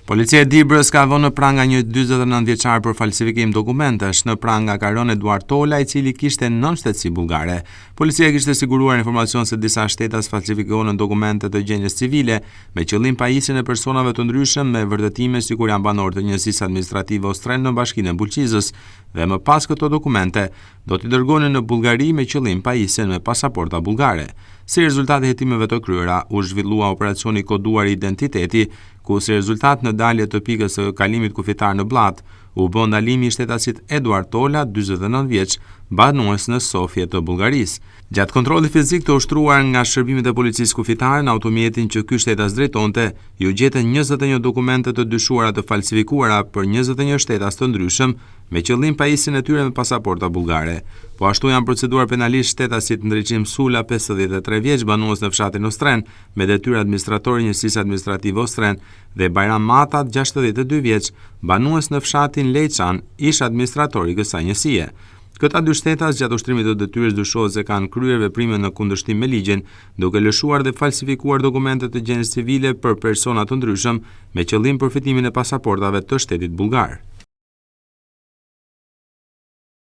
Policia e Dibrës ka vënë në pranga një 49 vjeçar për falsifikim dokumentesh. Në pranga ka rënë Eduard Tola, i cili kishte 9 shtetësi bullgare. Policia kishte siguruar informacion se disa shtetas falsifikonin dokumente të gjendjes civile me qëllim pajisjen e personave të ndryshëm me vërtetime sikur janë banorë të njësisë administrative Ostren në Bashkinë e Bulqizës dhe më pas këto dokumente do t'i dërgonin në Bullgari me qëllim pajisjen me pasaporta bullgare. Si rezultat e hetimeve të kryera, u zhvillua operacioni koduar identiteti, ku si rezultat në dalje të pikës së kalimit kufitar në blat, u bë ndalimi i shtetasit Eduard Tola, 49 vjeç, banues në Sofje të Bullgarisë. Gjatë kontrollit fizik të ushtruar nga shërbimet e policisë kufitare në automjetin që ky shtetas drejtonte, ju gjetën 21 dokumente të dyshuara të falsifikuara për 21 shtetas të ndryshëm, me qëllim pajisjen e tyre me pasaporta bullgare. Po ashtu janë proceduar penalisht shtetasit Ndriçim Sula, 53 vjeç, banues në fshatin Ostren, me detyrë administratori njësisë administrative Ostren, dhe Bajram Matat, 62 vjeç, banues në fshatin Lejçan, ish administratori i kësaj njësie. Këta dy shtetas gjatë ushtrimit të detyrës dyshohet se kanë kryer veprime në kundërshtim me ligjin, duke lëshuar dhe falsifikuar dokumente të gjendjes civile për persona të ndryshëm me qëllim përfitimin e pasaportave të shtetit bullgar.